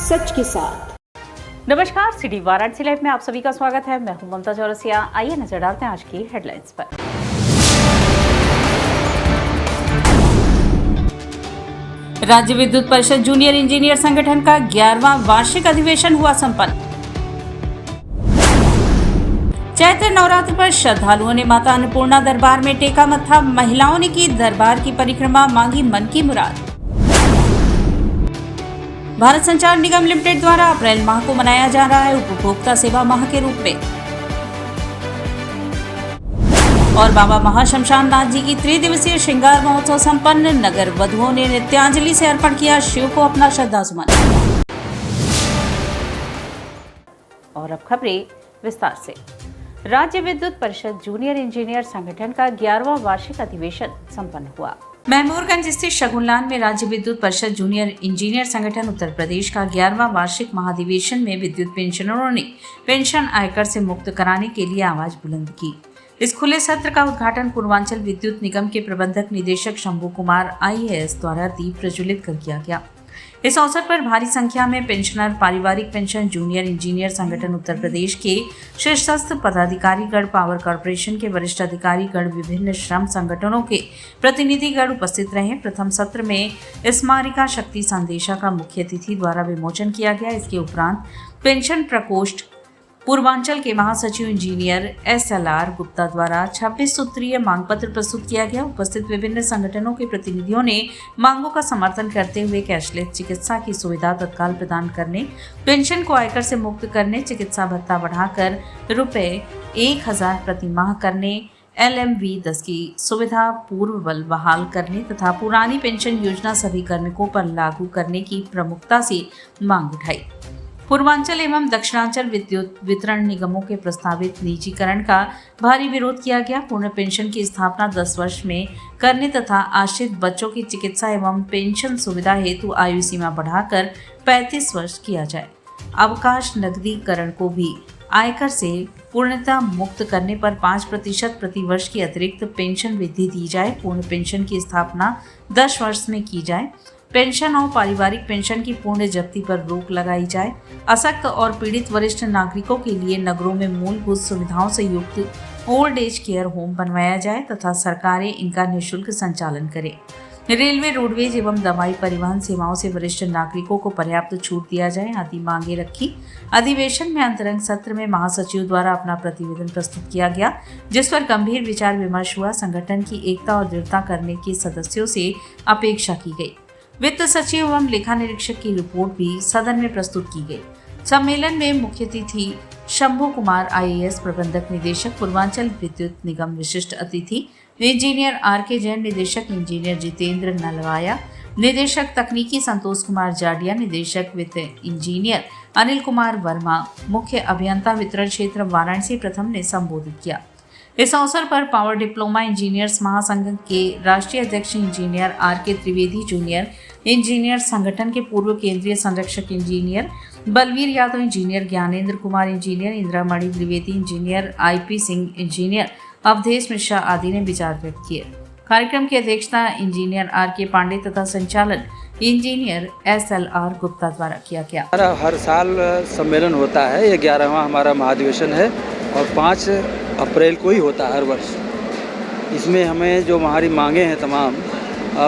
सच के साथ। नमस्कार, सिटी वाराणसी लाइव में आप सभी का स्वागत है। मैं हूं ममता चौरसिया। आइए नजर डालते हैं आज की हेडलाइंस पर। राज्य विद्युत परिषद जूनियर इंजीनियर संगठन का 11वां वार्षिक अधिवेशन हुआ संपन्न। चैत्र नवरात्र पर श्रद्धालुओं ने माता अन्नपूर्णा दरबार में टेका मत्था। महिलाओं ने की दरबार की परिक्रमा, मांगी मन की मुराद। भारत संचार निगम लिमिटेड द्वारा अप्रैल माह को मनाया जा रहा है उपभोक्ता सेवा माह के रूप में। और बाबा महाशमशान नाथ जी की त्रिदिवसीय श्रृंगार महोत्सव संपन्न। नगर वधुओं ने नृत्यांजलि से अर्पण किया शिव को अपना श्रद्धासुमन। और अब खबरें विस्तार से। राज्य विद्युत परिषद जूनियर इंजीनियर संगठन का 11वां वार्षिक अधिवेशन संपन्न हुआ। महमूरगंज स्थित शगुनलाल में राज्य विद्युत परिषद जूनियर इंजीनियर संगठन उत्तर प्रदेश का 11वां वार्षिक महाधिवेशन में विद्युत पेंशनरों ने पेंशन आयकर से मुक्त कराने के लिए आवाज बुलंद की। इस खुले सत्र का उद्घाटन पूर्वांचल विद्युत निगम के प्रबंधक निदेशक शंभू कुमार IAS द्वारा दीप प्रज्वलित कर किया गया। इस अवसर पर भारी संख्या में पेंशनर, पारिवारिक पेंशन जूनियर इंजीनियर संगठन उत्तर प्रदेश के शीर्षस्थ पदाधिकारीगण, पावर कॉर्पोरेशन के वरिष्ठ अधिकारीगण, विभिन्न श्रम संगठनों के प्रतिनिधिगण उपस्थित रहे। प्रथम सत्र में स्मारिका शक्ति संदेशा का मुख्य अतिथि द्वारा विमोचन किया गया। इसके उपरांत पेंशन प्रकोष्ठ पूर्वांचल के महासचिव इंजीनियर SLR गुप्ता द्वारा 26 सूत्रीय मांग पत्र प्रस्तुत किया गया। उपस्थित विभिन्न संगठनों के प्रतिनिधियों ने मांगों का समर्थन करते हुए कैशलेस चिकित्सा की सुविधा तत्काल प्रदान करने, पेंशन को आयकर से मुक्त करने, चिकित्सा भत्ता बढ़ाकर ₹1000 प्रति माह करने, LMV-10 की सुविधा पूर्ववल बहाल करने तथा पुरानी पेंशन योजना सभी कार्मिकों पर लागू करने की प्रमुखता से मांग उठाई। पूर्वांचल एवं दक्षिणांचल विद्युत वितरण निगमों के प्रस्तावित निजीकरण का भारी विरोध किया गया। पूर्ण पेंशन की स्थापना 10 वर्ष में करने तथा आश्रित बच्चों की चिकित्सा एवं पेंशन सुविधा हेतु आयु सीमा बढ़ाकर 35 वर्ष किया जाए। अवकाश नकदीकरण को भी आयकर से पूर्णतः मुक्त करने पर 5% प्रति वर्ष की अतिरिक्त पेंशन वृद्धि दी जाए। पूर्ण पेंशन की स्थापना 10 वर्ष में की जाए। पेंशन और पारिवारिक पेंशन की पूर्ण जब्ती पर रोक लगाई जाए। अशक्त और पीड़ित वरिष्ठ नागरिकों के लिए नगरों में मूलभूत सुविधाओं से युक्त ओल्ड एज केयर होम बनवाया जाए तथा सरकारें इनका निःशुल्क संचालन करें। रेलवे, रोडवेज एवं दवाई परिवहन सेवाओं से वरिष्ठ नागरिकों को पर्याप्त छूट दिया जाए आदि मांगे रखी। अधिवेशन में अंतरंग सत्र में महासचिव द्वारा अपना प्रतिवेदन प्रस्तुत किया गया, जिस पर गंभीर विचार विमर्श हुआ। संगठन की एकता और दृढ़ता करने की सदस्यों से अपेक्षा की गई। वित्त सचिव एवं लेखा निरीक्षक की रिपोर्ट भी सदन में प्रस्तुत की गई। सम्मेलन में मुख्य अतिथि शंभू कुमार IAS प्रबंधक निदेशक पूर्वांचल विद्युत निगम, विशिष्ट अतिथि इंजीनियर RK जैन, निदेशक इंजीनियर जितेंद्र नलवाया, निदेशक तकनीकी संतोष कुमार जाडिया, निदेशक वित्त इंजीनियर अनिल कुमार वर्मा, मुख्य अभियंता वितरण क्षेत्र वाराणसी प्रथम ने संबोधित किया। इस अवसर पर पावर डिप्लोमा इंजीनियर्स महासंघ के राष्ट्रीय अध्यक्ष engineer RK Trivedi, junior engineer संगठन के पूर्व केंद्रीय संरक्षक engineer Balveer Yadav, engineer Gyanendra Kumar, engineer Indramani Dwivedi, engineer IP Singh, engineer Awadhesh Mishra आदि ने विचार व्यक्त किए। कार्यक्रम की अध्यक्षता इंजीनियर RK पांडे तथा संचालन इंजीनियर SLR गुप्ता द्वारा किया गया। हर साल सम्मेलन होता है, ये 11वां हमारा महाधिवेशन है और 5 अप्रैल को ही होता है हर वर्ष। इसमें हमें जो हमारी मांगे हैं तमाम,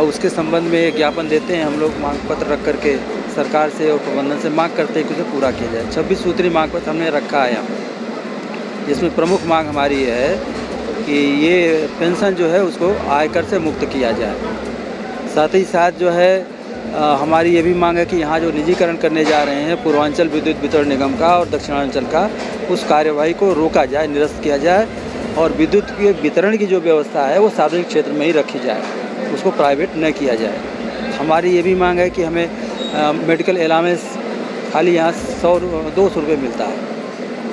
उसके संबंध में ज्ञापन देते हैं। हम लोग मांग पत्र रख करके सरकार से और प्रबंधन से मांग करते हैं कि उसे पूरा किया जाए। 26 सूत्री मांग पत्र हमने रखा है यहाँ, जिसमें प्रमुख मांग हमारी है कि ये पेंशन जो है उसको आयकर से मुक्त किया जाए। साथ ही साथ जो है हमारी ये भी मांग है कि यहाँ जो निजीकरण करने जा रहे हैं पूर्वांचल विद्युत वितरण निगम का और दक्षिणांचल का, उस कार्यवाही को रोका जाए, निरस्त किया जाए और विद्युत के वितरण की जो व्यवस्था है वो सार्वजनिक क्षेत्र में ही रखी जाए, उसको प्राइवेट न किया जाए। हमारी ये भी मांग है कि हमें मेडिकल अलाउंस खाली यहाँ 200 रुपये मिलता है,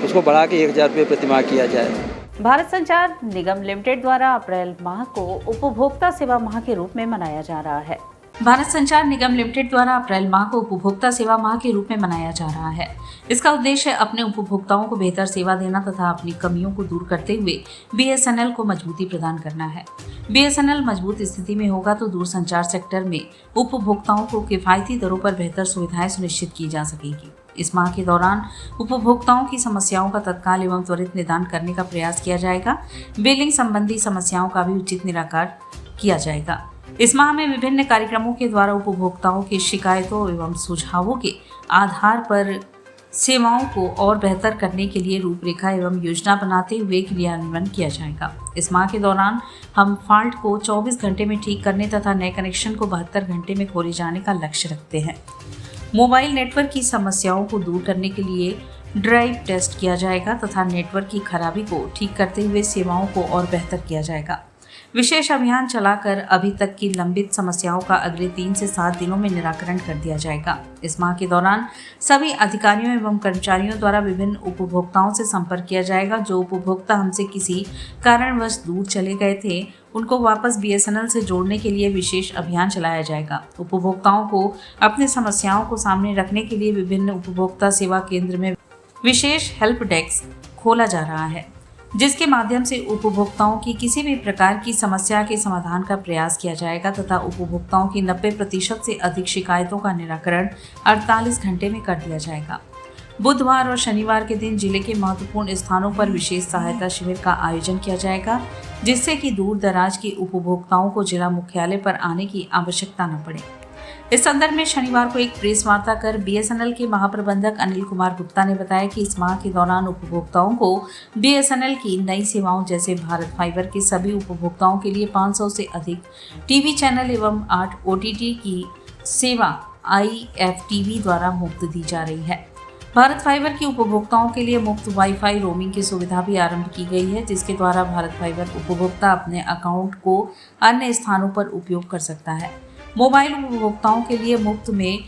उसको बढ़ा के 1000 रुपये प्रतिमाह किया जाए। भारत संचार निगम लिमिटेड द्वारा अप्रैल माह को उपभोक्ता सेवा माह के रूप में मनाया जा रहा है। भारत संचार निगम लिमिटेड द्वारा अप्रैल माह को उपभोक्ता सेवा माह के रूप में मनाया जा रहा है। इसका उद्देश्य अपने उपभोक्ताओं को बेहतर सेवा देना तथा अपनी कमियों को दूर करते हुए BSNL को मजबूती प्रदान करना है। BSNL मजबूत स्थिति में होगा तो दूरसंचार सेक्टर में उपभोक्ताओं को किफायती दरों पर बेहतर सुविधाएं सुनिश्चित की जा सकेगी। इस माह के दौरान उपभोक्ताओं की समस्याओं का तत्काल एवं त्वरित निदान करने का प्रयास किया जाएगा। बिलिंग संबंधी समस्याओं का भी उचित निराकरण किया जाएगा। इस माह में विभिन्न कार्यक्रमों के द्वारा उपभोक्ताओं की शिकायतों एवं सुझावों के आधार पर सेवाओं को और बेहतर करने के लिए रूपरेखा एवं योजना बनाते हुए क्रियान्वयन किया जाएगा। इस माह के दौरान हम फॉल्ट को 24 घंटे में ठीक करने तथा नए कनेक्शन को 72 घंटे में खोले जाने का लक्ष्य रखते हैं। मोबाइल नेटवर्क की समस्याओं को दूर करने के लिए ड्राइव टेस्ट किया जाएगा तथा नेटवर्क की खराबी को ठीक करते हुए सेवाओं को और बेहतर किया जाएगा। विशेष अभियान चलाकर अभी तक की लंबित समस्याओं का अगले 3 से 7 दिनों में निराकरण कर दिया जाएगा। इस माह के दौरान सभी अधिकारियों एवं कर्मचारियों द्वारा विभिन्न उपभोक्ताओं से संपर्क किया जाएगा। जो उपभोक्ता हमसे किसी कारणवश दूर चले गए थे, उनको वापस BSNL से जोड़ने के लिए विशेष अभियान चलाया जाएगा। उपभोक्ताओं को अपनी समस्याओं को सामने रखने के लिए विभिन्न उपभोक्ता सेवा केंद्र में विशेष हेल्प डेस्क खोला जा रहा है, जिसके माध्यम से उपभोक्ताओं की किसी भी प्रकार की समस्या के समाधान का प्रयास किया जाएगा तथा उपभोक्ताओं की 90% से अधिक शिकायतों का निराकरण 48 घंटे में कर दिया जाएगा। बुधवार और शनिवार के दिन जिले के महत्वपूर्ण स्थानों पर विशेष सहायता शिविर का आयोजन किया जाएगा, जिससे कि दूर दराज के उपभोक्ताओं को जिला मुख्यालय पर आने की आवश्यकता न पड़े। इस संदर्भ में शनिवार को एक प्रेस वार्ता कर BSNL के महाप्रबंधक अनिल कुमार गुप्ता ने बताया कि इस माह के दौरान उपभोक्ताओं को BSNL की नई सेवाओं जैसे भारत फाइबर के सभी उपभोक्ताओं के लिए 500 से अधिक टीवी चैनल एवं 8 OTT की सेवा IFTV द्वारा मुफ्त दी जा रही है। भारत फाइबर के उपभोक्ताओं के लिए मुफ्त वाईफाई रोमिंग की सुविधा भी आरंभ की गई है, जिसके द्वारा भारत फाइबर उपभोक्ता अपने अकाउंट को अन्य स्थानों पर उपयोग कर सकता है। मोबाइल उपभोक्ताओं के लिए मुफ्त में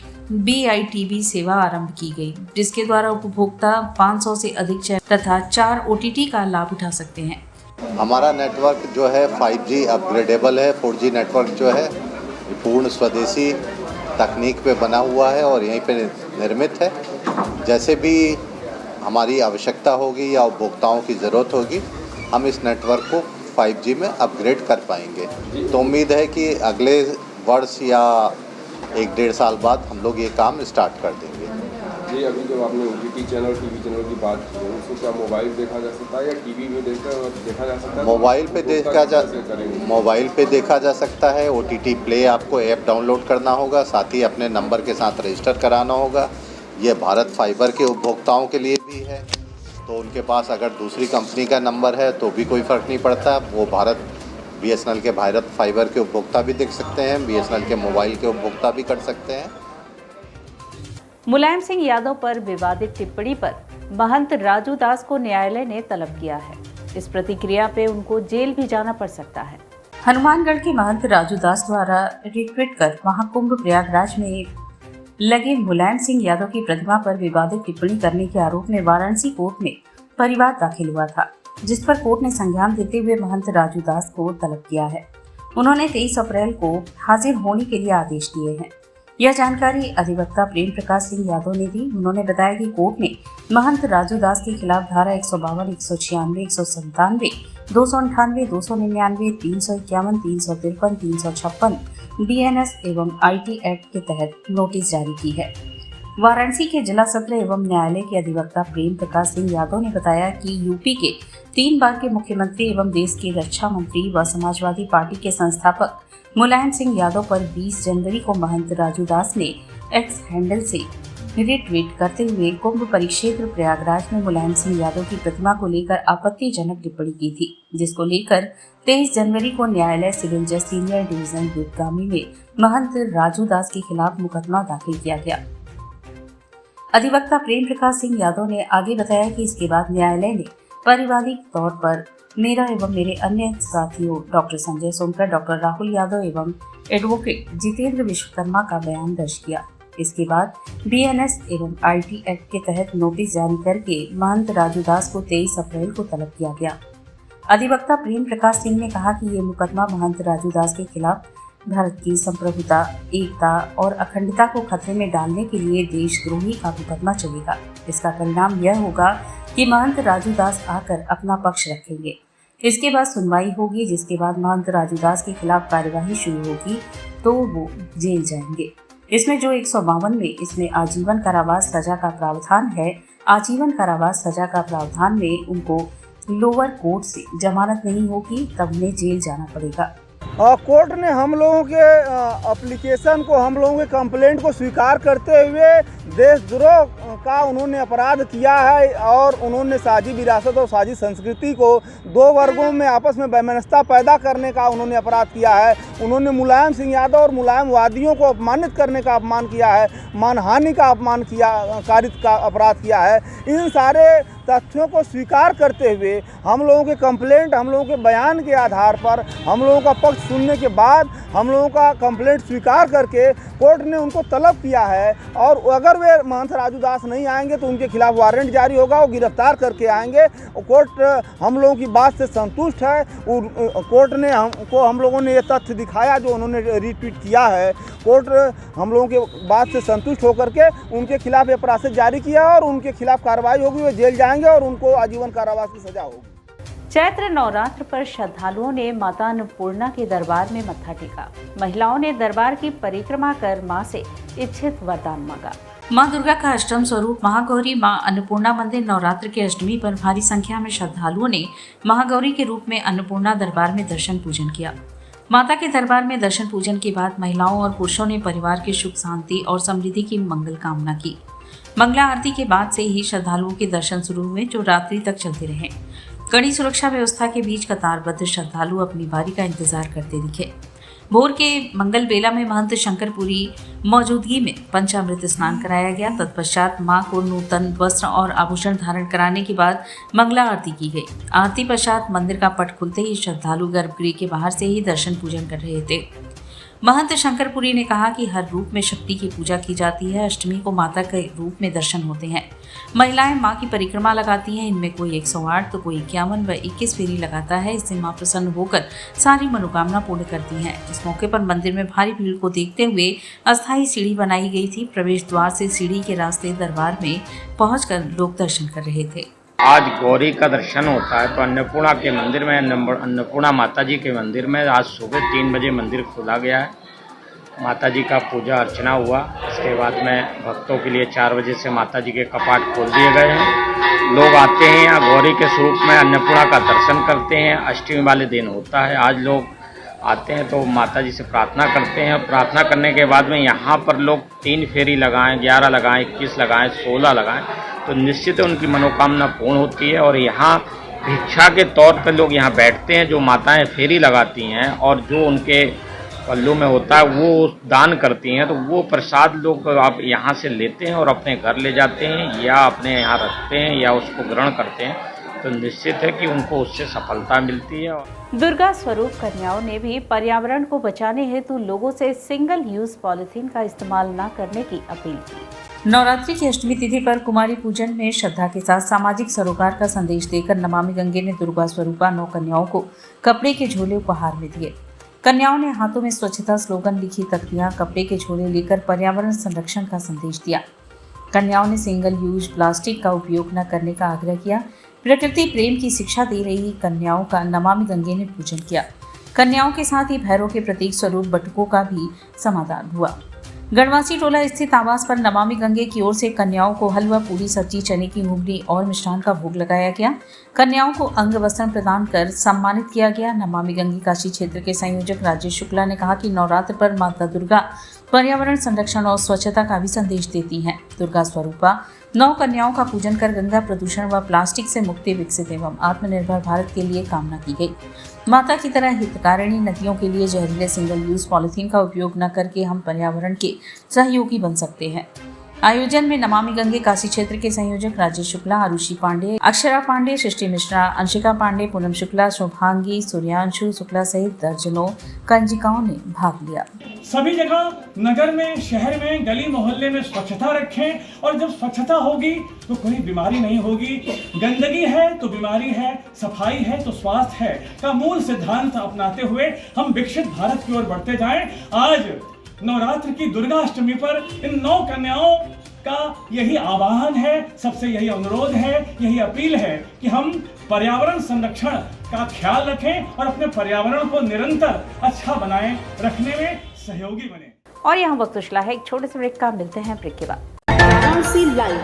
BITV सेवा आरंभ की गई, जिसके द्वारा उपभोक्ता 500 से अधिक चैनल तथा 4 OTT का लाभ उठा सकते हैं। हमारा नेटवर्क जो है 5G अपग्रेडेबल है। 4G नेटवर्क जो है पूर्ण स्वदेशी तकनीक पे बना हुआ है और यहीं पे निर्मित है। जैसे भी हमारी आवश्यकता होगी या उपभोक्ताओं की ज़रूरत होगी, हम इस नेटवर्क को 5G में अपग्रेड कर पाएंगे। तो उम्मीद है कि अगले वर्ष या 1-1.5 साल बाद हम लोग ये काम स्टार्ट कर देंगे। जी, अभी जो आपने OTT चैनल टीवी चैनल की बात की है, उसको क्या मोबाइल देखा जा सकता है या टीवी में देखा जा सकता है? मोबाइल पे देखा जा सकता है। OTT प्ले आपको ऐप डाउनलोड करना होगा, साथ ही अपने नंबर के साथ रजिस्टर कराना होगा। ये भारत फाइबर के उपभोक्ताओं के लिए भी है, तो उनके पास अगर दूसरी कंपनी का नंबर है तो भी कोई फ़र्क नहीं पड़ता। वो BSNL के भारत फाइबर के उपभोक्ता भी देख सकते हैं, BSNL के मोबाइल के उपभोक्ता भी कर सकते हैं। मुलायम सिंह यादव पर विवादित टिप्पणी पर महंत राजू दास को न्यायालय ने तलब किया है। इस प्रतिक्रिया पे उनको जेल भी जाना पड़ सकता है। हनुमानगढ़ के महंत राजू दास द्वारा रिट्वीट कर महाकुंभ प्रयागराज में लगे मुलायम सिंह यादव की प्रतिमा पर विवादित टिप्पणी करने के आरोप में वाराणसी कोर्ट में परिवाद दाखिल हुआ था, जिस पर कोर्ट ने संज्ञान देते हुए महंत राजू दास को तलब किया है। उन्होंने 23 अप्रैल को हाजिर होने के लिए आदेश दिए हैं। यह जानकारी अधिवक्ता प्रेम प्रकाश सिंह यादव ने दी। उन्होंने बताया कि कोर्ट ने महंत राजू दास के खिलाफ धारा 152, 196, 197, 298, 299, 351, 353, 356 BNS एवं IT एक्ट के तहत नोटिस जारी की है। वाराणसी के जिला सत्र एवं न्यायालय के अधिवक्ता प्रेम प्रकाश सिंह यादव ने बताया कि यूपी के 3 बार के मुख्यमंत्री एवं देश के रक्षा मंत्री व समाजवादी पार्टी के संस्थापक मुलायम सिंह यादव पर 20 जनवरी को महंत राजू दास ने एक्स हैंडल से रिट्वीट करते हुए कुंभ परिक्षेत्र प्रयागराज में मुलायम सिंह यादव की प्रतिमा को लेकर आपत्तिजनक टिप्पणी की थी, जिसको लेकर 23 जनवरी को न्यायालय सिविल जज सीनियर डिवीजन दूधगामी में महंत राजू दास के खिलाफ मुकदमा दाखिल किया गया। अधिवक्ता प्रेम प्रकाश सिंह यादव ने आगे बताया कि इसके बाद न्यायालय ने पारिवारिक तौर पर मेरा एवं मेरे अन्य साथियों डॉक्टर संजय सोनकर, डॉक्टर राहुल यादव एवं एडवोकेट जितेंद्र विश्वकर्मा का बयान दर्ज किया। इसके बाद BNS एवं IT एक्ट के तहत नोटिस जारी करके महंत राजू दास को 23 अप्रैल को तलब किया गया। अधिवक्ता प्रेम प्रकाश सिंह ने कहा कि ये मुकदमा महंत राजू दास के खिलाफ भारत की संप्रभुता, एकता और अखंडता को खतरे में डालने के लिए देशद्रोही का मुकदमा चलेगा। इसका परिणाम यह होगा कि महंत राजू दास आकर अपना पक्ष रखेंगे। इसके बाद सुनवाई होगी, जिसके बाद महंत राजू दास के खिलाफ कार्यवाही शुरू होगी तो वो जेल जाएंगे। इसमें जो 152 में इसमें आजीवन कारावास सजा का प्रावधान है। आजीवन कारावास सजा का प्रावधान में उनको लोअर कोर्ट से जमानत नहीं होगी, तब उन्हें जेल जाना पड़ेगा। कोर्ट ने हम लोगों के एप्लीकेशन को, हम लोगों के कंप्लेंट को स्वीकार करते हुए देशद्रोह का उन्होंने अपराध किया है और उन्होंने साझी विरासत और साझी संस्कृति को दो वर्गों में आपस में वैमनस्यता पैदा करने का उन्होंने अपराध किया है। उन्होंने मुलायम सिंह यादव और मुलायमवादियों को अपमानित करने का अपमान किया है, मानहानि का अपमान किया, कारित का अपराध किया है। इन सारे तथ्यों को स्वीकार करते हुए हम लोगों के कंप्लेंट, हम लोगों के बयान के आधार पर, हम लोगों का पक्ष सुनने के बाद हम लोगों का कंप्लेंट स्वीकार करके कोर्ट ने उनको तलब किया है और अगर वे महंत राजू दास नहीं आएंगे तो उनके खिलाफ वारंट जारी होगा, वो गिरफ्तार करके आएंगे। कोर्ट हम लोगों की बात से संतुष्ट है। कोर्ट ने हम लोगों ने ये तथ्य दिखाया जो उन्होंने रिट्वीट किया है। कोर्ट हम लोगों के बात से संतुष्ट होकर के उनके खिलाफ ये प्रोसेस जारी किया और उनके खिलाफ कार्रवाई होगी, वे जेल जाएंगे और उनको आजीवन कारावास की सजा होगी। चैत्र नवरात्र पर श्रद्धालुओं ने माता अन्नपूर्णा के दरबार में मत्था टेका। महिलाओं ने दरबार की परिक्रमा कर मां से इच्छित वरदान मांगा। मां दुर्गा का अष्टम स्वरूप महागौरी मां अन्नपूर्णा मंदिर नवरात्र के अष्टमी पर भारी संख्या में श्रद्धालुओं ने महागौरी के रूप में अन्नपूर्णा दरबार में दर्शन पूजन किया। माता के दरबार में दर्शन पूजन के बाद महिलाओं और पुरुषों ने परिवार की सुख शांति और समृद्धि की मंगल कामना की। मंगला आरती के बाद से ही श्रद्धालुओं के दर्शन शुरू हुए, जो रात्रि तक चलते रहे। कड़ी सुरक्षा व्यवस्था के बीच कतारबद्ध श्रद्धालु अपनी बारी का इंतजार करते दिखे। भोर के मंगल बेला में महंत शंकरपुरी मौजूदगी में पंचामृत स्नान कराया गया। तत्पश्चात मां को नूतन वस्त्र और आभूषण धारण कराने के बाद मंगला आरती की गई। आरती पश्चात मंदिर का पट खुलते ही श्रद्धालु गर्भगृह के बाहर से ही दर्शन पूजन कर रहे थे। महंत शंकरपुरी ने कहा कि हर रूप में शक्ति की पूजा की जाती है। अष्टमी को माता के रूप में दर्शन होते हैं। महिलाएं मां की परिक्रमा लगाती हैं। इनमें कोई 108 तो कोई 51 व 21 फेरी लगाता है। इससे मां प्रसन्न होकर सारी मनोकामना पूर्ण करती हैं। इस मौके पर मंदिर में भारी भीड़ को देखते हुए अस्थायी सीढ़ी बनाई गई थी। प्रवेश द्वार से सीढ़ी के रास्ते दरबार में पहुंचकर लोग दर्शन कर रहे थे। आज गौरी का दर्शन होता है तो अन्नपूर्णा के मंदिर में, अन्नपूर्णा माता जी के मंदिर में आज सुबह 3 बजे मंदिर खोला गया है। माता जी का पूजा अर्चना हुआ। इसके बाद में भक्तों के लिए 4 बजे से माता जी के कपाट खोल दिए गए हैं। लोग आते हैं यहाँ गौरी के स्वरूप में अन्नपूर्णा का दर्शन करते हैं। अष्टमी वाले दिन होता है। आज लोग आते हैं तो माता जी से प्रार्थना करते हैं। प्रार्थना करने के बाद में यहाँ पर लोग 3 फेरी लगाएं, 11 लगाएं, 21 लगाएं, 16 लगाएं तो निश्चित उनकी मनोकामना पूर्ण होती है। और यहाँ भिक्षा के तौर पर लोग यहाँ बैठते हैं। जो माताएं फेरी लगाती हैं और जो उनके पल्लू में होता है वो दान करती हैं, तो वो प्रसाद लोग आप यहाँ से लेते हैं और अपने घर ले जाते हैं या अपने यहाँ रखते हैं या उसको ग्रहण करते हैं। तो निश्चित है कि उनको उससे सफलता मिलती है। दुर्गा स्वरूप कन्याओं ने भी पर्यावरण को बचाने हेतु लोगों से सिंगल यूज पॉलिथीन का इस्तेमाल न करने की अपील की। नवरात्रि की अष्टमी तिथि पर कुमारी पूजन में श्रद्धा के साथ सामाजिक सरोकार का संदेश देकर नमामि गंगे ने दुर्गा स्वरूपा 9 कन्याओं को कपड़े के झोले उपहार में दिए। कन्याओं ने हाथों में स्वच्छता स्लोगन लिखी तख्तियां, कपड़े के झोले लेकर पर्यावरण संरक्षण का संदेश दिया। कन्याओं ने सिंगल यूज प्लास्टिक का उपयोग न करने का आग्रह किया। प्रकृति प्रेम की शिक्षा दे रही कन्याओं का नमामि गंगे ने पूजन किया। कन्याओं के साथ ही भैरव के प्रतीक स्वरूप बटुकों का भी समादान हुआ। गढ़वासी टोला स्थित आवास पर नमामि गंगे की ओर से कन्याओं को हलवा, पूरी सब्जी, चने की घुघनी और मिष्ठान का भोग लगाया गया। कन्याओं को अंग वस्त्र प्रदान कर सम्मानित किया गया। नमामि गंगे काशी क्षेत्र के संयोजक राजेश शुक्ला ने कहा कि नवरात्र पर माता दुर्गा पर्यावरण संरक्षण और स्वच्छता का भी संदेश देती हैं। दुर्गा स्वरूपा 9 कन्याओं का पूजन कर गंगा प्रदूषण व प्लास्टिक से मुक्ति, विकसित एवं आत्मनिर्भर भारत के लिए कामना की गई। माता की तरह हितकारिणी नदियों के लिए जहरीले सिंगल यूज पॉलिथीन का उपयोग न करके हम पर्यावरण के सहयोगी बन सकते हैं। आयोजन में नमामि गंगे काशी क्षेत्र के संयोजक राजेश शुक्ला, आरुषि पांडे, अक्षरा पांडे, सृष्टि मिश्रा, अंशिका पांडे, पूनम शुक्ला, शुभांगी, सूर्यांशु शुक्ला सहित दर्जनों कंजिकाओं ने भाग लिया। सभी जगह नगर में, शहर में, गली मोहल्ले में स्वच्छता रखें और जब स्वच्छता होगी तो कोई बीमारी नहीं होगी। गंदगी है तो बीमारी है, सफाई है तो स्वास्थ्य है का मूल सिद्धांत अपनाते हुए हम विकसित भारत की ओर बढ़ते जाएं। आज नवरात्र की दुर्गा अष्टमी पर इन 9 कन्याओं का यही आह्वान है, सबसे यही अनुरोध है, यही अपील है कि हम पर्यावरण संरक्षण का ख्याल रखें और अपने पर्यावरण को निरंतर अच्छा बनाएं रखने में सहयोगी बने। और यहाँ वक्त उछला है एक छोटे से ब्रेक का, मिलते हैं ब्रेक के बाद। वाराणसी लाइव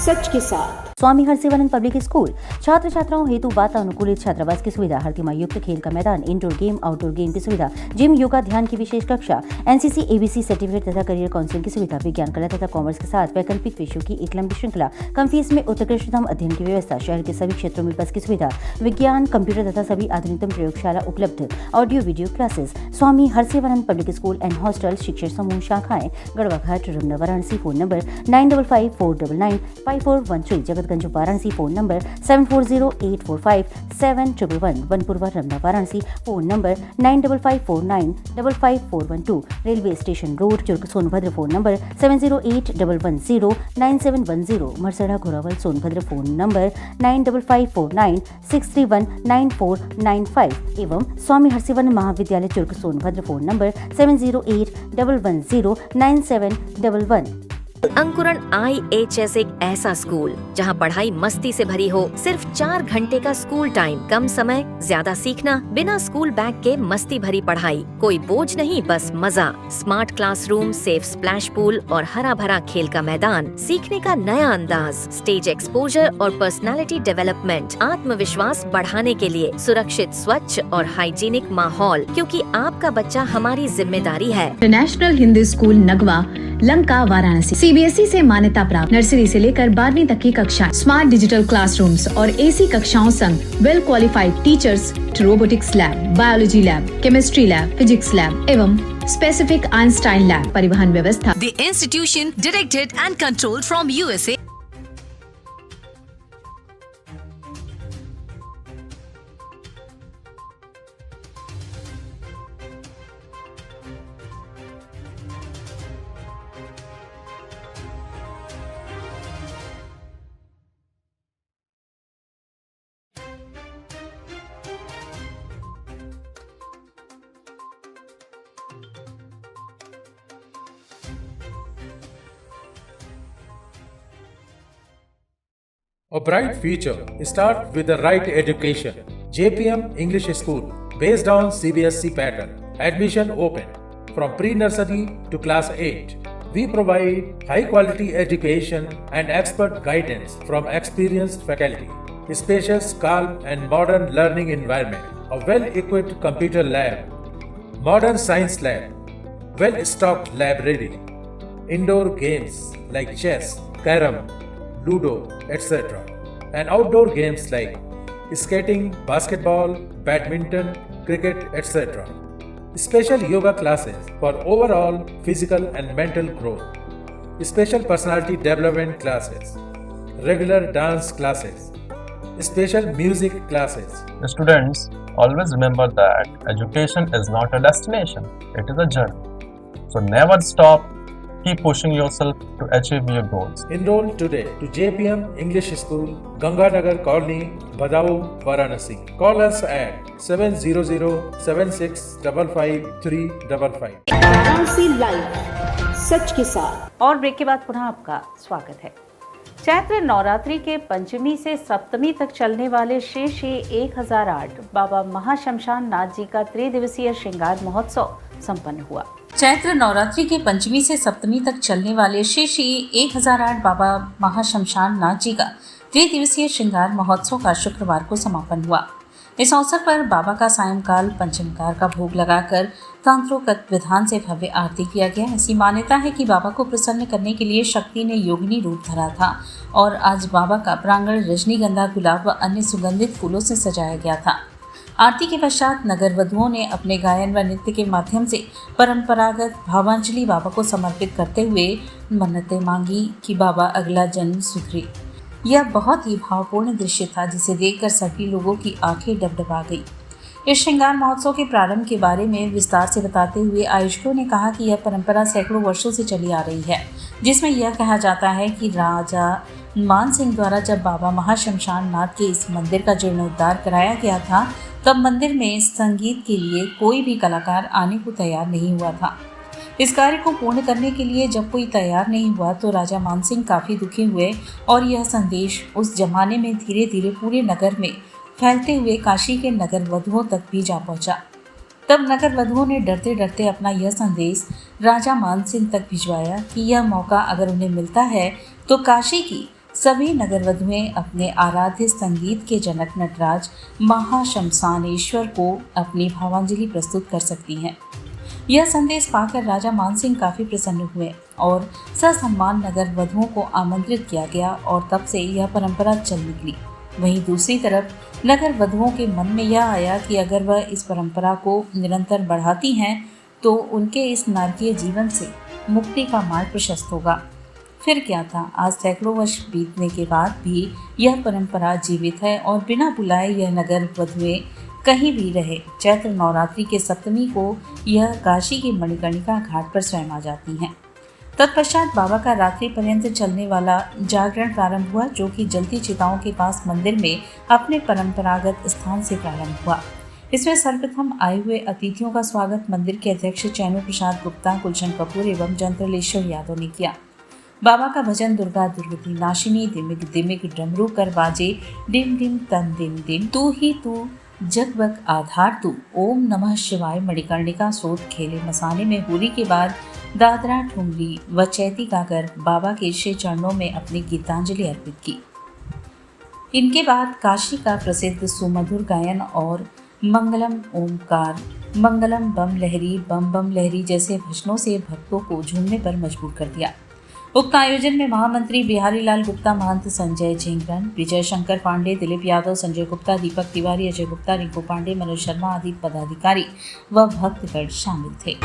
सच के साथ। स्वामी हरसिवानंद पब्लिक स्कूल छात्र छात्राओं हेतु वातानुकूलित छात्रावास की सुविधा, हरतिमा युक्त खेल का मैदान, इंडोर गेम आउटडोर गेम की सुविधा, जिम, योगा, ध्यान की विशेष कक्षा, एनसीसी एबीसी सर्टिफिकेट तथा करियर काउंसलिंग की सुविधा, विज्ञान कला तथा कॉमर्स के साथ वैकल्पिक विषयों की एक लंबी श्रृंखला, कम फीस में उत्कृष्टतम अध्ययन की व्यवस्था, शहर के सभी क्षेत्रों में बस की सुविधा, विज्ञान, कंप्यूटर तथा सभी आधुनिकतम प्रयोगशाला उपलब्ध, audio video classes. Swami Harsivanand public school and hostel, शिक्षण समूह शाखाएं Garhwa Ghat, Ramna, Varanasi. Phone number 9554995413, Jagatganj Varanasi. Phone number 7408457111, Vanpurwa, Ramna, Varanasi. Phone number 9554955412, railway station road, Churk, Sonbhadra. Phone number 7081109710, Marsada, Ghorawal, Sonbhadra. Phone number 955496319495 एवं स्वामी हरसिवानंद महाविद्यालय, चुर्क, सोनभद्र। Phone number 7081109711। अंकुरण IHS एक ऐसा स्कूल जहां पढ़ाई मस्ती से भरी हो। सिर्फ 4 घंटे का स्कूल टाइम, कम समय, ज्यादा सीखना, बिना स्कूल बैग के मस्ती भरी पढ़ाई, कोई बोझ नहीं, बस मजा। Smart classroom, safe splash pool और हरा भरा खेल का मैदान, सीखने का नया अंदाज, स्टेज एक्सपोजर और पर्सनालिटी डेवलपमेंट, आत्मविश्वास बढ़ाने के लिए सुरक्षित, स्वच्छ और हाइजीनिक माहौल, क्योंकि आपका बच्चा हमारी जिम्मेदारी है। International Hindi school Nagwa, Lanka, Varanasi. CBSE से मान्यता प्राप्त नर्सरी से लेकर 12वीं तक की कक्षा, स्मार्ट डिजिटल क्लासरूम्स और AC कक्षाओं संग well qualified teachers, robotics lab, biology lab, chemistry lab, physics lab एवं स्पेसिफिक आइंस्टाइन लैब, परिवहन व्यवस्था। The institution directed and controlled from USA. A bright future starts with the right education. JPM English School, based on CBSE pattern. Admission open from pre-nursery to class 8. We provide high-quality education and expert guidance from experienced faculty. Spacious, calm and modern learning environment. A well-equipped computer lab. Modern science lab. Well-stocked library. Indoor games like chess, carom, Ludo, etc. And outdoor games like skating, basketball, badminton, cricket, etc. Special yoga classes for overall physical and mental growth. Special personality development classes. Regular dance classes. Special music classes. The students always remember that education is not a destination, it is a journey. So never stop. Keep pushing yourself to achieve your goals. Enroll today to JPM English School, Ganganagar Colony, Badao, Varanasi. Call us at 700-7655-355. Varanasi live सच के साथ। और break के बाद पुनः आपका स्वागत है। चैत्र नवरात्रि के पंचमी से सप्तमी तक चलने वाले श्री श्री 1008 बाबा महाशमशान नाथ जी का त्रिदिवसीय श्रृंगार महोत्सव संपन्न हुआ। चैत्र नवरात्रि के पंचमी से सप्तमी तक चलने वाले श्री श्री 1008 बाबा महाशमशान नाथ जी का त्रिदिवसीय श्रृंगार महोत्सव का शुक्रवार को समापन हुआ। इस अवसर पर बाबा का सायंकाल पंचमकार का भोग लगाकर तंत्रोक्त विधान से भव्य आरती किया गया। ऐसी मान्यता है कि बाबा को प्रसन्न करने के लिए शक्ति ने योगिनी रूप धरा था और आज बाबा का प्रांगण रजनीगंधा, गुलाब व अन्य सुगंधित फूलों से सजाया गया था। आरती के पश्चात नगर वधुओं ने अपने गायन व नृत्य के माध्यम से परंपरागत भावांजलि बाबा को समर्पित करते हुए मन्नतें मांगी कि बाबा अगला जन्म सुधरे। यह बहुत ही भावपूर्ण दृश्य था जिसे देखकर सभी लोगों की आंखें डबडबा गई। इस श्रृंगार महोत्सव के प्रारंभ के बारे में विस्तार से बताते हुए आयोजकों ने कहा कि यह परंपरा सैकड़ों वर्षों से चली आ रही है, जिसमें यह कहा जाता है कि राजा मान सिंह द्वारा जब बाबा महाशमशान नाथ के इस मंदिर का जीर्णोद्धार कराया गया था, तब मंदिर में संगीत के लिए कोई भी कलाकार आने को तैयार नहीं हुआ था। इस कार्य को पूर्ण करने के लिए जब कोई तैयार नहीं हुआ तो राजा मान सिंह काफ़ी दुखी हुए और यह संदेश उस जमाने में धीरे धीरे पूरे नगर में फैलते हुए काशी के नगर वधुओं तक भी जा पहुंचा। तब नगर वधुओं ने डरते डरते अपना यह संदेश राजा मान सिंह तक भिजवाया कि यह मौका अगर उन्हें मिलता है तो काशी की सभी नगर वधुएं अपने आराध्य संगीत के जनक नटराज महाशमशानेश्वर को अपनी भावांजलि प्रस्तुत कर सकती हैं। यह संदेश पाकर राजा मान सिंह काफ़ी प्रसन्न हुए और ससम्मान नगर वधुओं को आमंत्रित किया गया और तब से यह परंपरा चल निकली। वहीं दूसरी तरफ नगर वधुओं के मन में यह आया कि अगर वह इस परंपरा को निरंतर बढ़ाती हैं तो उनके इस नारकीय जीवन से मुक्ति का मार्ग प्रशस्त होगा। फिर क्या था, आज सैकड़ों वर्ष बीतने के बाद भी यह परंपरा जीवित है और बिना बुलाए यह नगर वधुएं कहीं भी रहे, चैत्र नवरात्रि के सप्तमी को यह काशी के मणिकर्णिका घाट पर स्वयं आ जाती हैं। तत्पश्चात बाबा का रात्रि पर्यंत चलने वाला जागरण प्रारंभ हुआ, जो कि जलती चिताओं के पास मंदिर में अपने परंपरागत स्थान से प्रारंभ हुआ। इसमें सर्वप्रथम आए हुए अतिथियों का स्वागत मंदिर के अध्यक्ष चैनू प्रसाद गुप्ता, गुलशन कपूर एवं जंत्रलेश्वर यादव ने किया। बाबा का भजन दुर्गा दुर्गति नाशिनी दिमिक दिमिक डमरू कर बाजे डिम डिम तन दिन दिन तू ही तू जगबग आधार तू ओम नमः शिवाय मणिकर्णिका स्रोत खेले मसाने में होली के बाद दादरा ठुमरी व चैती गाकर बाबा के श्री चरणों में अपनी गीतांजलि अर्पित की। इनके बाद काशी का प्रसिद्ध सुमधुर गायन और मंगलम ओमकार मंगलम बम लहरी जैसे भजनों से भक्तों को झूमने पर मजबूर कर दिया। उक्त आयोजन में महामंत्री बिहारी लाल गुप्ता, महंत संजय झिंगरन, विजय शंकर पांडे, दिलीप यादव, संजय गुप्ता, दीपक तिवारी, अजय गुप्ता, रिंकू पांडे, मनोज शर्मा आदि पदाधिकारी व भक्तगण शामिल थे।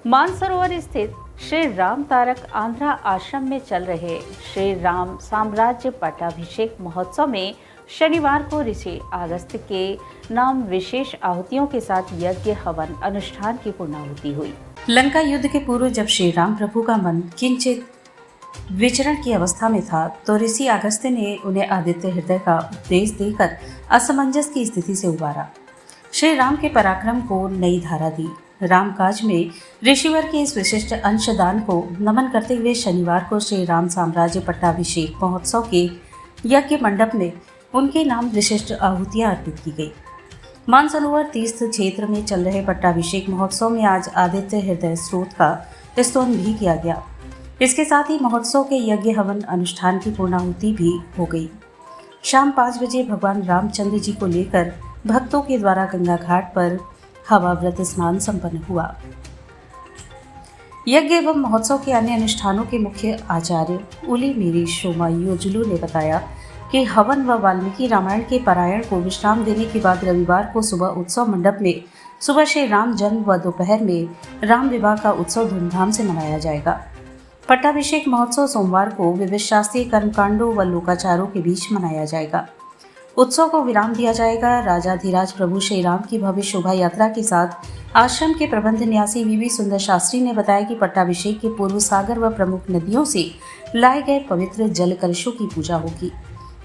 मानसरोवर स्थित श्री राम तारक आंध्रा आश्रम में चल रहे श्री राम साम्राज्य पट्टाभिषेक महोत्सव में शनिवार को ऋषि अगस्त्य के नाम विशेष आहुतियों के साथ यज्ञ हवन अनुष्ठान की पूर्णाहुति हुई। लंका युद्ध के पूर्व जब श्री राम प्रभु का मन किंचित विचरण की अवस्था में था तो ऋषि अगस्त्य ने उन्हें आदित्य हृदय का उपदेश देकर असमंजस की स्थिति से उबारा। श्री राम के पराक्रम को नई धारा दी। रामकाज में ऋषिवर के इस विशिष्ट अंशदान को नमन करते हुए शनिवार को श्री राम साम्राज्य पट्टाभिषेक महोत्सव के यज्ञ मंडप में उनके नाम विशिष्ट आहुतियां अर्पित की गई। मानसरोवर तीर्थ क्षेत्र में चल रहे पट्टाभिषेक महोत्सव में आज आदित्य हृदय स्रोत का स्तोत्र भी किया गया। इसके साथ ही महोत्सव के यज्ञ हवन अनुष्ठान की पूर्णाहुति भी हो गई। शाम 5 बजे भगवान रामचंद्र जी को लेकर भक्तों के द्वारा गंगा घाट पर हवा व्रत स्नान संपन्न हुआ। यज्ञ एवं महोत्सव के अन्य अनुष्ठानों के मुख्य आचार्य उली मेरी शोमा योजुलू ने बताया कि हवन व वाल्मीकि रामायण के पारायण को विश्राम देने के बाद रविवार को सुबह उत्सव मंडप में सुबह श्री राम जन्म व दोपहर में राम विवाह का उत्सव धूमधाम से मनाया जाएगा। पट्टाभिषेक महोत्सव सोमवार को विविध शास्त्रीय कर्मकांडों व लोकाचारों के बीच मनाया जाएगा। उत्सव को विराम दिया जाएगा। राजाधिराज प्रभु श्री राम की भव्य शोभा यात्रा के साथ आश्रम के प्रबंध न्यासी वीवी सुंदर शास्त्री ने बताया कि पट्टाभिषेक के पूर्व सागर व प्रमुख नदियों से लाए गए पवित्र जल कलशों की पूजा होगी।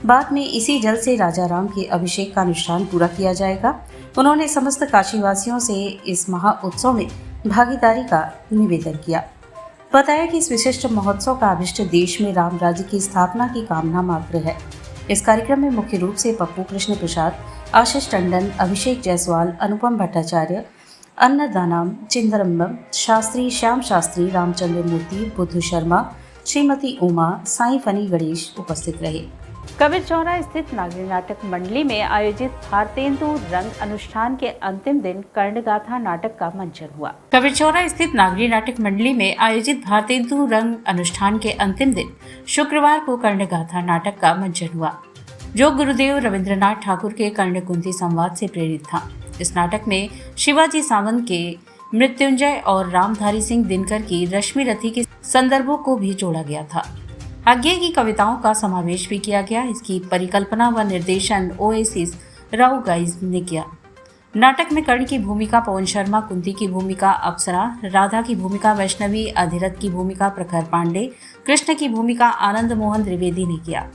बाद में इसी जल से राजा राम के अभिषेक का अनुष्ठान पूरा किया जाएगा। उन्होंने समस्त काशीवासियों से इस महा उत्सव में भागीदारी का निवेदन किया। बताया कि इस विशिष्ट महोत्सव का अभिष्ट देश में राम राज्य की स्थापना की कामना मात्र है। इस कार्यक्रम में मुख्य रूप से पप्पू कृष्ण प्रसाद, आशीष टंडन, अभिषेक जायसवाल, अनुपम भट्टाचार्य, अन्नदानम, चिंदरम्बम शास्त्री, श्याम शास्त्री, रामचंद्र मूर्ति, बुद्धू शर्मा, श्रीमती उमा, साई फनी गणेश उपस्थित रहे। कबीर चौरा स्थित नागरी नाटक मंडली में आयोजित भारतेंदु रंग अनुष्ठान के अंतिम दिन कर्णगाथा नाटक का मंचन हुआ। कबीर चौरा स्थित नागरी नाटक मंडली में आयोजित भारतेंदु रंग अनुष्ठान के अंतिम दिन शुक्रवार को कर्णगाथा नाटक का मंचन हुआ, जो गुरुदेव रविंद्रनाथ ठाकुर के कर्ण कुंती संवाद से प्रेरित था। इस नाटक में शिवाजी सावंत के मृत्युंजय और रामधारी सिंह दिनकर की रश्मि रथी के संदर्भों को भी जोड़ा गया था। आज्ञे की कविताओं का समावेश भी किया गया। इसकी परिकल्पना व निर्देशन ओएसिस राव गाइस ने किया। नाटक में कर्ण की भूमिका पवन शर्मा, कुंती की भूमिका अप्सरा, राधा की भूमिका वैष्णवी, अधिरथ की भूमिका प्रखर पांडे, कृष्ण की भूमिका आनंद मोहन त्रिवेदी ने किया।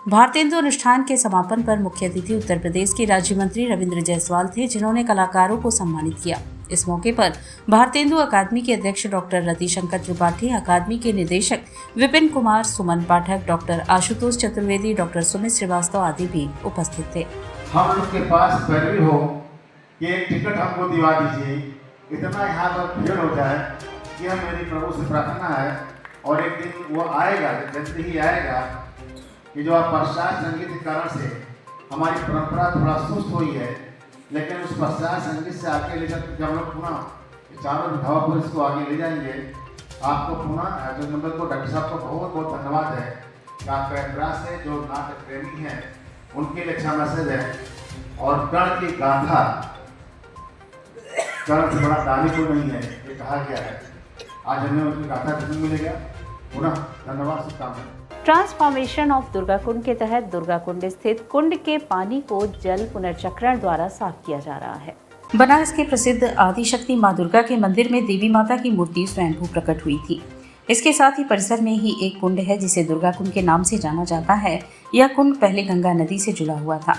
भारतेंदु अनुष्ठान के समापन पर मुख्य अतिथि उत्तर प्रदेश के राज्य मंत्री रविंद्र जायसवाल थे, जिन्होंने कलाकारों को सम्मानित किया। इस मौके पर भारतेंदु अकादमी के अध्यक्ष डॉक्टर रतिशंकर त्रिपाठी, अकादमी के निदेशक विपिन कुमार, सुमन पाठक, डॉक्टर आशुतोष चतुर्वेदी, डॉक्टर सुमित श्रीवास्तव आदि भी उपस्थित थे। हम लोग के पास पैरवी हो कि एक टिकट हमको दिवा दीजिए, इतना यहाँ पर भीड़ हो जाए कि हम मेरी प्रभु से प्रार्थना है और एक दिन वो आएगा, जल्दी ही आएगा कि जो आप पाश्चात्य संगीत के कारण से हमारी परंपरा थोड़ा सुस्त हुई है, लेकिन उस पाश्चात्य संगीत से आगे ले जाकर जब हम लोग पुनः चारों धावा पर इसको आगे ले जाएंगे। आपको पुनः जो नंबर को डॉक्टर साहब को बहुत बहुत धन्यवाद है कि आपका प्रयास है, जो नाटक प्रेमी हैं उनके लिए अच्छा मैसेज है। और कर्ण की गाथा, कर्ण से बड़ा दानी को नहीं है, ये कहा गया है। आज हमें उनकी गाथा जरूर मिलेगा। पुनः धन्यवाद, शुभकामनाएं। ट्रांसफॉर्मेशन ऑफ दुर्गा कुंड के तहत दुर्गा कुंड स्थित कुंड के पानी को जल पुनर्चक्रण द्वारा साफ किया जा रहा है। बनारस के प्रसिद्ध आदिशक्ति मां दुर्गा के मंदिर में देवी माता की मूर्ति स्वयंभू प्रकट हुई थी। इसके साथ ही परिसर में ही एक कुंड है जिसे दुर्गा कुंड के नाम से जाना जाता है। यह कुंड पहले गंगा नदी से जुड़ा हुआ था।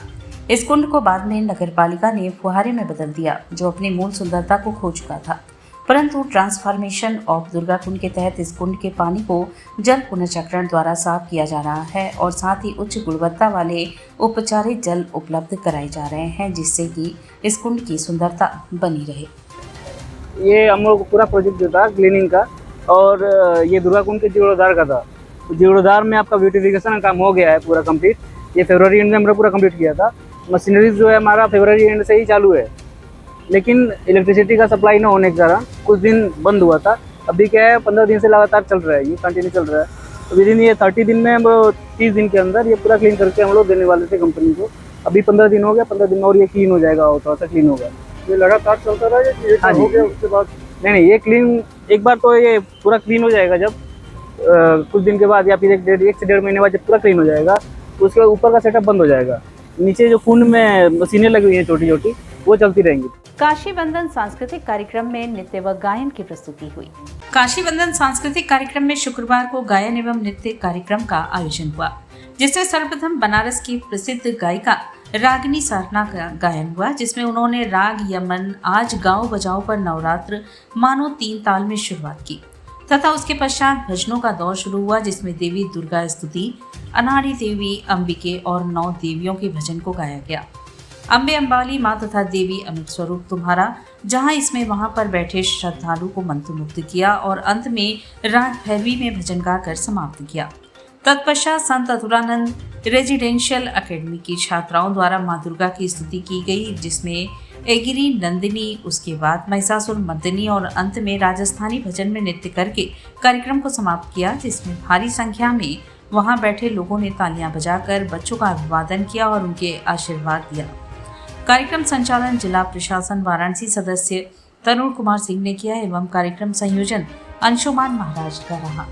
इस कुंड को बाद में नगरपालिका ने फुहारे में बदल दिया, जो अपनी मूल सुंदरता को खो चुका था। परंतु ट्रांसफॉर्मेशन ऑफ दुर्गा कुंड के तहत इस कुंड के पानी को जल पुनर्चक्रण द्वारा साफ किया जा रहा है और साथ ही उच्च गुणवत्ता वाले उपचारित जल उपलब्ध कराए जा रहे हैं, जिससे कि इस कुंड की सुंदरता बनी रहे। ये हम लोग पूरा प्रोजेक्ट जो था क्लीनिंग का, और ये दुर्गा कुंड के जीर्णोद्धार का था। जीर्णोद्धार में आपका ब्यूटिफिकेशन का काम हो गया है पूरा कंप्लीट। ये फरवरी एंड में हमने पूरा कंप्लीट किया था। मशीनरीज जो है हमारा फरवरी एंड से ही चालू है, लेकिन इलेक्ट्रिसिटी का सप्लाई न होने के कारण कुछ दिन बंद हुआ था। अभी क्या है 15 दिन से लगातार चल रहा है, ये कंटिन्यू चल रहा है। तो विद इन ये 30 दिन में हम 30 दिन के अंदर ये पूरा क्लीन करके हम लोग देने वाले थे कंपनी को। अभी 15 दिन हो गया, 15 दिन में और ये क्लीन हो जाएगा और थोड़ा सा क्लीन होगा। ये लगातार चलता रहा, हाँ हो गया उसके बाद नहीं ये क्लीन एक बार तो ये पूरा क्लीन हो जाएगा जब कुछ दिन के बाद या फिर 1 से 1.5 महीने बाद जब पूरा क्लीन हो जाएगा तो उसके ऊपर का सेटअप बंद हो जाएगा। नीचे जो कुंड में मशीनें लगी हुई हैं छोटी छोटी, वो चलती रहेंगी। काशी बंधन सांस्कृतिक कार्यक्रम में नृत्य व गायन की प्रस्तुति हुई। काशी बंधन सांस्कृतिक कार्यक्रम में शुक्रवार को गायन एवं नृत्य कार्यक्रम का आयोजन हुआ, जिसमें सर्वप्रथम बनारस की प्रसिद्ध गायिका रागिनी साधना का गायन हुआ, जिसमें उन्होंने राग यमन आज गाँव बजाओ पर नवरात्र मानो 3 ताल में शुरुआत की तथा उसके पश्चात भजनों का दौर शुरू हुआ, जिसमें देवी दुर्गा स्तुति, अनाड़ी देवी, अंबिके और 9 देवियों के भजन को गाया गया। अम्बे अम्बाली माँ तथा देवी अमित स्वरूप तुम्हारा, जहाँ इसमें वहाँ पर बैठे श्रद्धालु को मंत्रमुग्ध किया और अंत में राग भैरवी में भजन गाकर समाप्त किया। तत्पश्चात संत अतुलानंद रेजिडेंशियल एकेडमी की छात्राओं द्वारा माँ दुर्गा की स्तुति की गई, जिसमें एगिरी नंदिनी, उसके बाद महिषासुर मर्दिनी और अंत में राजस्थानी भजन में नृत्य करके कार्यक्रम को समाप्त किया, जिसमें भारी संख्या में वहां बैठे लोगों ने तालियां बजाकर बच्चों का अभिवादन किया और उनके आशीर्वाद दिया। कार्यक्रम संचालन जिला प्रशासन वाराणसी सदस्य तरुण कुमार सिंह ने किया एवं कार्यक्रम संयोजन अंशुमान महाराज का रहा।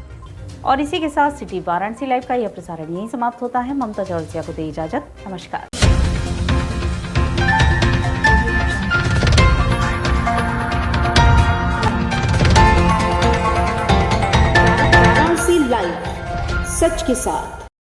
और इसी के साथ सिटी वाराणसी लाइव का यह प्रसारण यहीं समाप्त होता है। ममता चौरसिया को दे इजाजत। नमस्कार। लाइव सच के साथ।